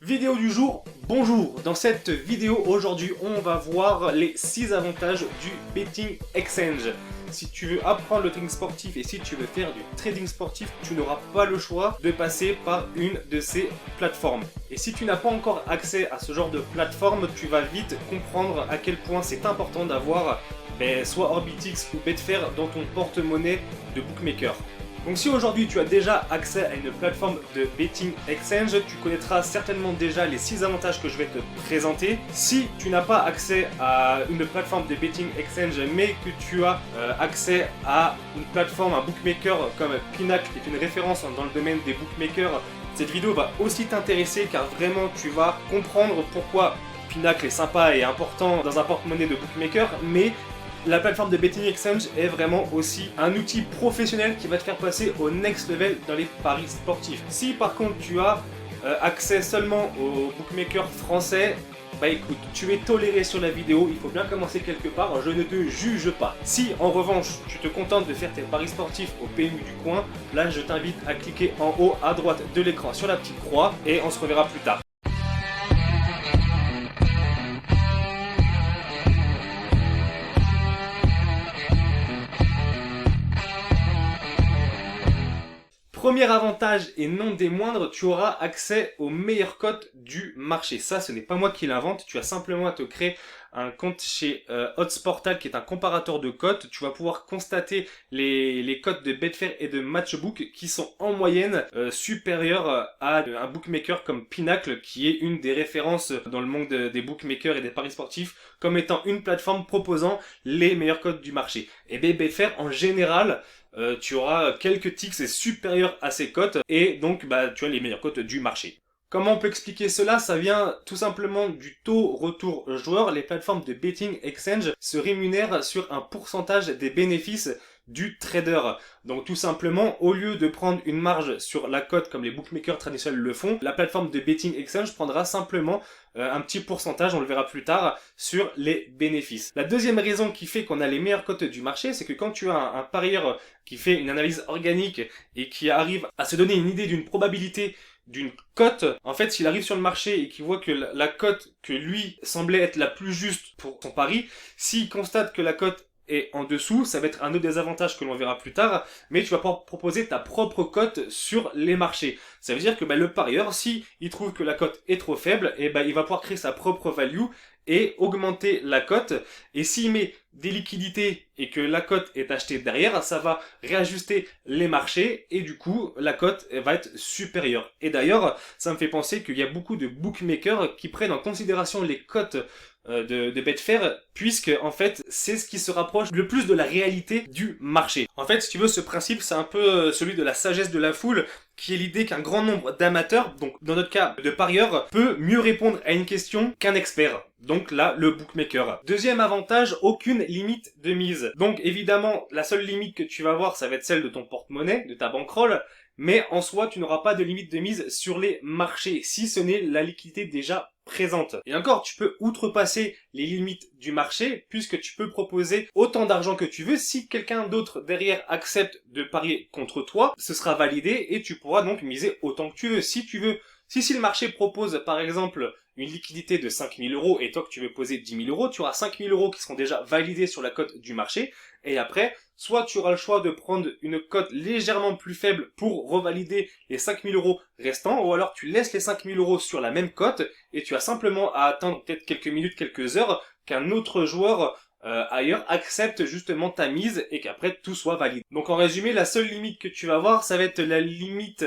Vidéo du jour, bonjour. Dans cette vidéo aujourd'hui on va voir les 6 avantages du Betting Exchange. Si tu veux apprendre le trading sportif et si tu veux faire du trading sportif, tu n'auras pas le choix de passer par une de ces plateformes. Et si tu n'as pas encore accès à ce genre de plateforme, tu vas vite comprendre à quel point c'est important d'avoir soit Orbitix ou Betfair dans ton porte-monnaie de bookmaker. Donc si aujourd'hui tu as déjà accès à une plateforme de Betting Exchange, tu connaîtras certainement déjà les 6 avantages que je vais te présenter. Si tu n'as pas accès à une plateforme de Betting Exchange mais que tu as accès à une plateforme, un bookmaker comme Pinacle qui est une référence dans le domaine des bookmakers, cette vidéo va aussi t'intéresser car vraiment tu vas comprendre pourquoi Pinacle est sympa et important dans un porte-monnaie de bookmaker, mais la plateforme de Betting Exchange est vraiment aussi un outil professionnel qui va te faire passer au next level dans les paris sportifs. Si par contre tu as accès seulement aux bookmakers français, bah écoute, tu es toléré sur la vidéo, il faut bien commencer quelque part, je ne te juge pas. Si en revanche tu te contentes de faire tes paris sportifs au PMU du coin, là je t'invite à cliquer en haut à droite de l'écran sur la petite croix et on se reverra plus tard. Premier avantage et non des moindres, tu auras accès aux meilleures cotes du marché. Ça, ce n'est pas moi qui l'invente, tu as simplement à te créer un compte chez Oddsportal qui est un comparateur de cotes. Tu vas pouvoir constater les cotes de Betfair et de Matchbook qui sont en moyenne supérieures à un bookmaker comme Pinacle qui est une des références dans le monde des bookmakers et des paris sportifs comme étant une plateforme proposant les meilleures cotes du marché. Et bien Betfair en général, tu auras quelques ticks supérieurs à ces cotes et donc tu as les meilleures cotes du marché. Comment on peut expliquer cela? Ça vient tout simplement du taux retour joueur. Les plateformes de Betting Exchange se rémunèrent sur un pourcentage des bénéfices du trader. Donc tout simplement, au lieu de prendre une marge sur la cote comme les bookmakers traditionnels le font, la plateforme de Betting Exchange prendra simplement un petit pourcentage, on le verra plus tard, sur les bénéfices. La deuxième raison qui fait qu'on a les meilleures cotes du marché, c'est que quand tu as un parieur qui fait une analyse organique et qui arrive à se donner une idée d'une probabilité d'une cote, en fait s'il arrive sur le marché et qu'il voit que la cote que lui semblait être la plus juste pour son pari, s'il constate que la cote est en dessous, ça va être un autre des avantages que l'on verra plus tard, mais tu vas pouvoir proposer ta propre cote sur les marchés. Ça veut dire que le parieur, si il trouve que la cote est trop faible, il va pouvoir créer sa propre value et augmenter la cote. Et s'il met des liquidités et que la cote est achetée derrière, ça va réajuster les marchés et du coup la cote va être supérieure. Et d'ailleurs, ça me fait penser qu'il y a beaucoup de bookmakers qui prennent en considération les cotes de Betfair, puisque en fait c'est ce qui se rapproche le plus de la réalité du marché. En fait, si tu veux, ce principe c'est un peu celui de la sagesse de la foule, qui est l'idée qu'un grand nombre d'amateurs, donc dans notre cas de parieurs, peut mieux répondre à une question qu'un expert. Donc là, le bookmaker. Deuxième avantage, aucune limite de mise. Donc évidemment, la seule limite que tu vas avoir, ça va être celle de ton porte-monnaie, de ta bankroll, mais en soi, tu n'auras pas de limite de mise sur les marchés, si ce n'est la liquidité déjà présente. Et encore, tu peux outrepasser les limites du marché, puisque tu peux proposer autant d'argent que tu veux. Si quelqu'un d'autre derrière accepte de parier contre toi, ce sera validé et tu pourras donc miser autant que tu veux. Si le marché propose par exemple une liquidité de 5 000 € et toi que tu veux poser 10 000 €, tu auras 5 000 € qui seront déjà validés sur la cote du marché. Et après, soit tu auras le choix de prendre une cote légèrement plus faible pour revalider les 5 000 € restants, ou alors tu laisses les 5 000 € sur la même cote et tu as simplement à attendre peut-être quelques minutes, quelques heures qu'un autre joueur ailleurs accepte justement ta mise et qu'après tout soit valide. Donc en résumé, la seule limite que tu vas avoir, ça va être la limite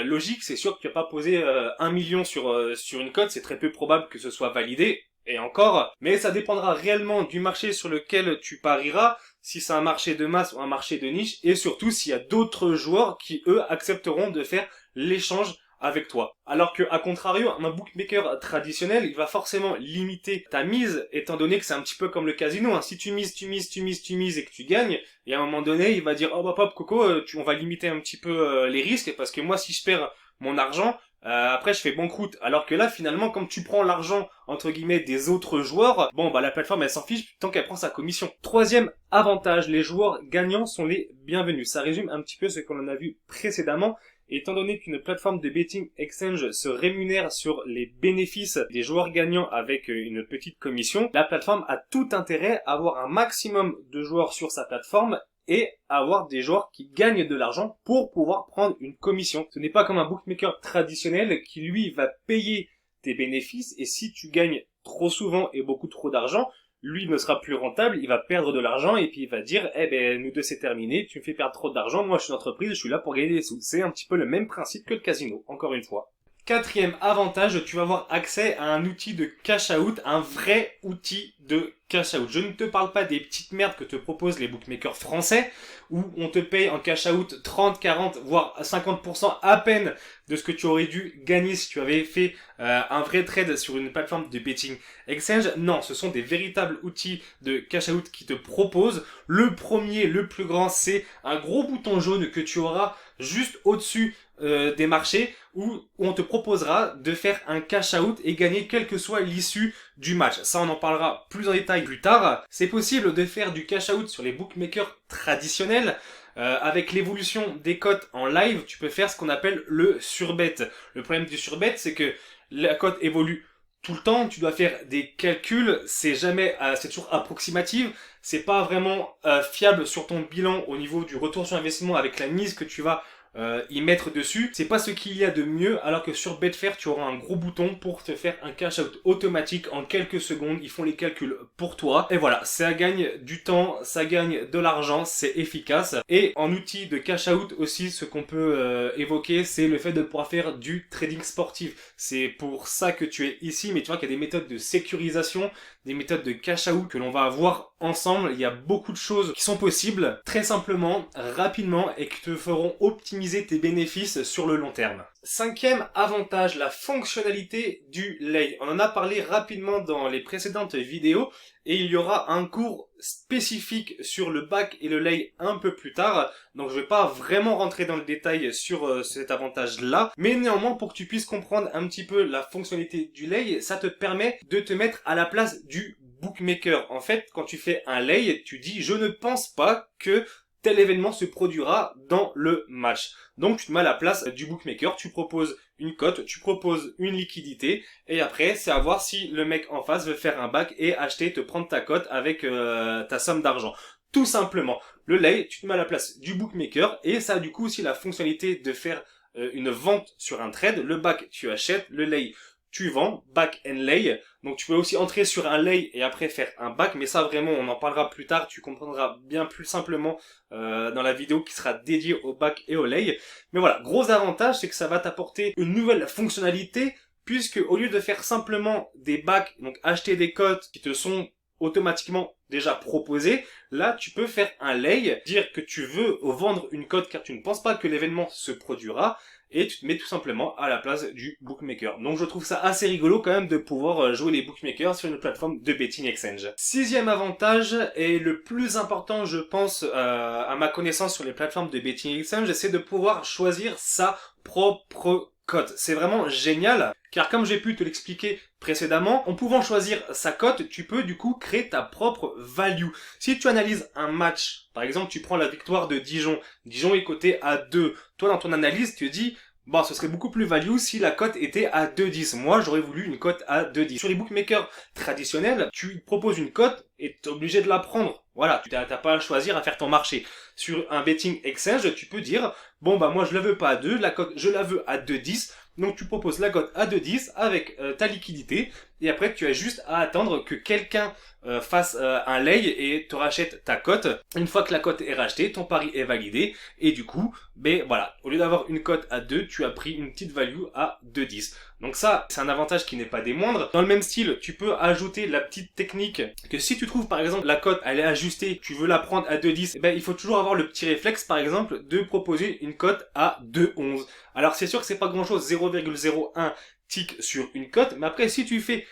logique. C'est sûr que tu vas pas poser 1 million sur une cote, c'est très peu probable que ce soit validé. Et encore, mais ça dépendra réellement du marché sur lequel tu parieras, si c'est un marché de masse ou un marché de niche, et surtout s'il y a d'autres joueurs qui, eux, accepteront de faire l'échange avec toi. Alors que, à contrario, un bookmaker traditionnel, il va forcément limiter ta mise, étant donné que c'est un petit peu comme le casino, hein. Si tu mises et que tu gagnes, et à un moment donné, il va dire, oh bah pop, Coco, on va limiter un petit peu les risques, parce que moi, si je perds mon argent, après je fais banqueroute. Alors que là finalement comme tu prends l'argent entre guillemets des autres joueurs, la plateforme elle s'en fiche tant qu'elle prend sa commission. Troisième avantage, les joueurs gagnants sont les bienvenus. Ça résume un petit peu ce qu'on en a vu précédemment Étant donné qu'une plateforme de betting exchange se rémunère sur les bénéfices des joueurs gagnants avec une petite commission, la plateforme a tout intérêt à avoir un maximum de joueurs sur sa plateforme et avoir des joueurs qui gagnent de l'argent pour pouvoir prendre une commission. Ce n'est pas comme un bookmaker traditionnel qui lui va payer tes bénéfices et si tu gagnes trop souvent et beaucoup trop d'argent, lui ne sera plus rentable, il va perdre de l'argent et puis il va dire eh ben nous deux c'est terminé, tu me fais perdre trop d'argent, moi je suis une entreprise, je suis là pour gagner des sous. C'est un petit peu le même principe que le casino, encore une fois. Quatrième avantage, tu vas avoir accès à un outil de cash out, un vrai outil de cash out. Je ne te parle pas des petites merdes que te proposent les bookmakers français, où on te paye en cash out 30, 40, voire 50% à peine de ce que tu aurais dû gagner si tu avais fait un vrai trade sur une plateforme de betting exchange. Non, ce sont des véritables outils de cash out qui te proposent. Le premier, le plus grand, c'est un gros bouton jaune que tu auras juste au-dessus des marchés où on te proposera de faire un cash out et gagner quelle que soit l'issue du match. Ça, on en parlera plus en détail plus tard. C'est possible de faire du cash out sur les bookmakers traditionnels. Avec l'évolution des cotes en live, tu peux faire ce qu'on appelle le surbet. Le problème du surbet, c'est que la cote évolue tout le temps, tu dois faire des calculs, c'est toujours approximatif, c'est pas vraiment fiable sur ton bilan au niveau du retour sur investissement avec la mise que tu vas y mettre dessus. C'est pas ce qu'il y a de mieux, alors que sur Betfair, tu auras un gros bouton pour te faire un cash out automatique en quelques secondes. Ils font les calculs pour toi. Et voilà, ça gagne du temps, ça gagne de l'argent, c'est efficace. Et en outil de cash out aussi, ce qu'on peut évoquer, c'est le fait de pouvoir faire du trading sportif. C'est pour ça que tu es ici, mais tu vois qu'il y a des méthodes de sécurisation, des méthodes de cash out que l'on va voir ensemble. Il y a beaucoup de choses qui sont possibles, très simplement, rapidement, et qui te feront optimiser tes bénéfices sur le long terme. Cinquième avantage, la fonctionnalité du lay. On en a parlé rapidement dans les précédentes vidéos et il y aura un cours spécifique sur le back et le lay un peu plus tard. Donc je vais pas vraiment rentrer dans le détail sur cet avantage-là. Mais néanmoins, pour que tu puisses comprendre un petit peu la fonctionnalité du lay, ça te permet de te mettre à la place du bookmaker. En fait, quand tu fais un lay, tu dis je ne pense pas que tel événement se produira dans le match. Donc tu te mets à la place du bookmaker, tu proposes une cote, tu proposes une liquidité, et après c'est à voir si le mec en face veut faire un back et acheter, te prendre ta cote avec ta somme d'argent. Tout simplement. Le lay, tu te mets à la place du bookmaker, et ça a du coup aussi la fonctionnalité de faire une vente sur un trade. Le back, tu achètes, le lay, tu vends, back and lay. Donc tu peux aussi entrer sur un lay et après faire un back, mais ça vraiment on en parlera plus tard, tu comprendras bien plus simplement dans la vidéo qui sera dédiée au back et au lay. Mais voilà, gros avantage, c'est que ça va t'apporter une nouvelle fonctionnalité, puisque au lieu de faire simplement des backs, donc acheter des cotes qui te sont automatiquement déjà proposées, là tu peux faire un lay, dire que tu veux vendre une cote car tu ne penses pas que l'événement se produira, et tu te mets tout simplement à la place du bookmaker. Donc je trouve ça assez rigolo quand même de pouvoir jouer les bookmakers sur une plateforme de betting exchange. Sixième avantage, et le plus important je pense à ma connaissance sur les plateformes de betting exchange, c'est de pouvoir choisir sa propre cote. C'est vraiment génial, car comme j'ai pu te l'expliquer précédemment, en pouvant choisir sa cote, tu peux du coup créer ta propre value. Si tu analyses un match, par exemple tu prends la victoire de Dijon, Dijon est coté à 2, toi dans ton analyse tu te dis bon, ce serait beaucoup plus value si la cote était à 2,10. Moi, j'aurais voulu une cote à 2,10. Sur les bookmakers traditionnels, tu proposes une cote et tu es obligé de la prendre. Voilà, tu n'as pas à choisir à faire ton marché. Sur un betting exchange, tu peux dire, bon bah moi je la veux pas à 2, la cote je la veux à 2,10. Donc tu proposes la cote à 2,10 avec ta liquidité et après tu as juste à attendre que quelqu'un fasse un lay et te rachète ta cote. Une fois que la cote est rachetée, ton pari est validé et du coup, ben voilà, au lieu d'avoir une cote à 2, tu as pris une petite value à 2,10. Donc ça, c'est un avantage qui n'est pas des moindres. Dans le même style, tu peux ajouter la petite technique que si tu trouves par exemple la cote, elle est ajustée, tu veux la prendre à 2,10, ben il faut toujours avoir le petit réflexe par exemple de proposer une cote à 2,11. Alors c'est sûr que c'est pas grand chose, 0,01 tick sur une cote, mais après si tu fais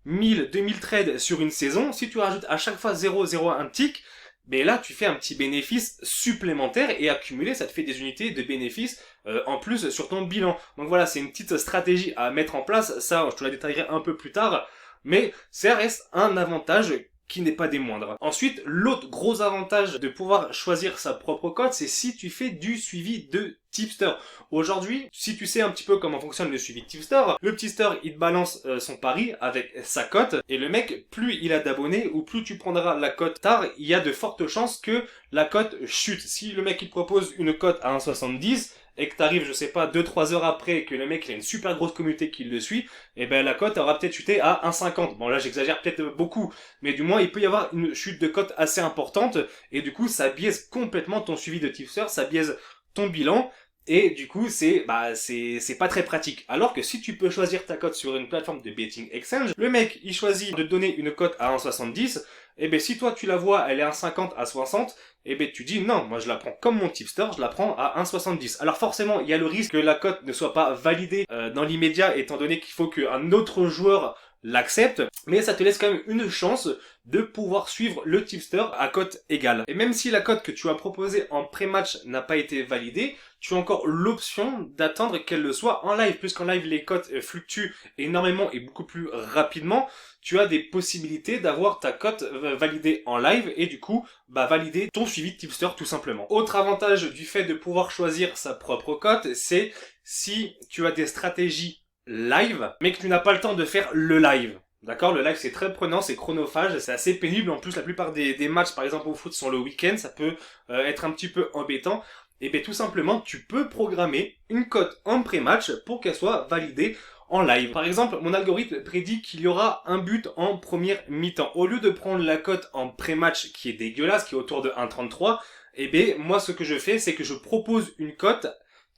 1000, 2000 trades sur une saison, si tu rajoutes à chaque fois 0,01 tick, ben là tu fais un petit bénéfice supplémentaire et accumulé ça te fait des unités de bénéfice en plus sur ton bilan. Donc voilà, c'est une petite stratégie à mettre en place, ça je te la détaillerai un peu plus tard, mais ça reste un avantage qui n'est pas des moindres. Ensuite, l'autre gros avantage de pouvoir choisir sa propre cote, c'est si tu fais du suivi de tipster. Aujourd'hui, si tu sais un petit peu comment fonctionne le suivi de tipster, le tipster il te balance son pari avec sa cote et le mec, plus il a d'abonnés ou plus tu prendras la cote tard, il y a de fortes chances que la cote chute. Si le mec il te propose une cote à 1,70 et que t'arrives, je sais pas, 2-3 heures après et que le mec il a une super grosse communauté qui le suit, et ben la cote aura peut-être chuté à 1,50. Bon là j'exagère peut-être beaucoup, mais du moins il peut y avoir une chute de cote assez importante et du coup ça biaise complètement ton suivi de tipster, ça biaise ton bilan. Et du coup, c'est pas très pratique. Alors que si tu peux choisir ta cote sur une plateforme de betting exchange, le mec, il choisit de donner une cote à 1,70, et ben si toi tu la vois, elle est à 1,50 à 60, et ben tu dis non, moi je la prends comme mon tipster, je la prends à 1,70. Alors forcément, il y a le risque que la cote ne soit pas validée dans l'immédiat, étant donné qu'il faut qu'un autre joueur l'accepte, mais ça te laisse quand même une chance de pouvoir suivre le tipster à cote égale. Et même si la cote que tu as proposée en pré-match n'a pas été validée, tu as encore l'option d'attendre qu'elle le soit en live, puisqu'en live les cotes fluctuent énormément et beaucoup plus rapidement. Tu as des possibilités d'avoir ta cote validée en live et du coup, valider ton suivi de tipster tout simplement. Autre avantage du fait de pouvoir choisir sa propre cote, c'est si tu as des stratégies live, mais que tu n'as pas le temps de faire le live. D'accord, le live c'est très prenant, c'est chronophage, c'est assez pénible. En plus, la plupart des matchs, par exemple au foot, sont le week-end, ça peut être un petit peu embêtant. Et bien tout simplement, tu peux programmer une cote en pré-match pour qu'elle soit validée en live. Par exemple, mon algorithme prédit qu'il y aura un but en première mi-temps. Au lieu de prendre la cote en pré-match qui est dégueulasse, qui est autour de 1,33, et bien moi ce que je fais, c'est que je propose une cote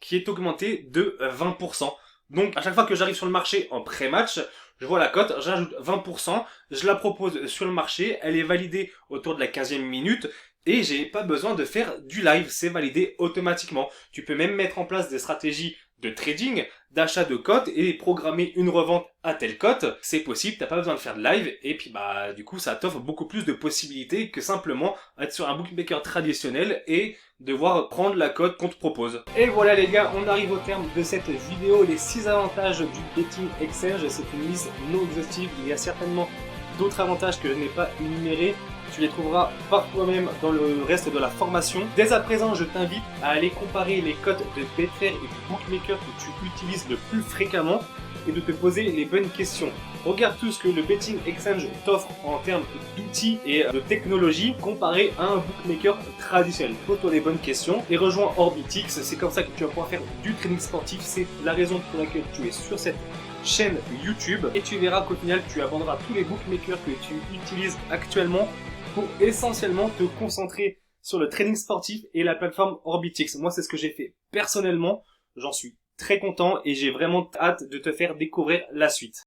qui est augmentée de 20%. Donc à chaque fois que j'arrive sur le marché en pré-match, je vois la cote, j'ajoute 20%, je la propose sur le marché, elle est validée autour de la 15e minute et j'ai pas besoin de faire du live, c'est validé automatiquement. Tu peux même mettre en place des stratégies de trading, d'achat de cotes et programmer une revente à telle cote. C'est possible, t'as pas besoin de faire de live et puis du coup ça t'offre beaucoup plus de possibilités que simplement être sur un bookmaker traditionnel et devoir prendre la cote qu'on te propose. Et voilà les gars, on arrive au terme de cette vidéo, les 6 avantages du betting exchange. C'est une liste non exhaustive, il y a certainement d'autres avantages que je n'ai pas énumérés. Tu les trouveras par toi-même dans le reste de la formation. Dès à présent, je t'invite à aller comparer les cotes de Betfair et du bookmaker que tu utilises le plus fréquemment et de te poser les bonnes questions. Regarde tout ce que le betting exchange t'offre en termes d'outils et de technologie comparé à un bookmaker traditionnel. Pose-toi les bonnes questions et rejoins Orbitix. C'est comme ça que tu vas pouvoir faire du trading sportif. C'est la raison pour laquelle tu es sur cette chaîne YouTube et tu verras qu'au final tu abandonneras tous les bookmakers que tu utilises actuellement pour essentiellement te concentrer sur le trading sportif et la plateforme Orbitix. Moi, c'est ce que j'ai fait personnellement. J'en suis très content et j'ai vraiment hâte de te faire découvrir la suite.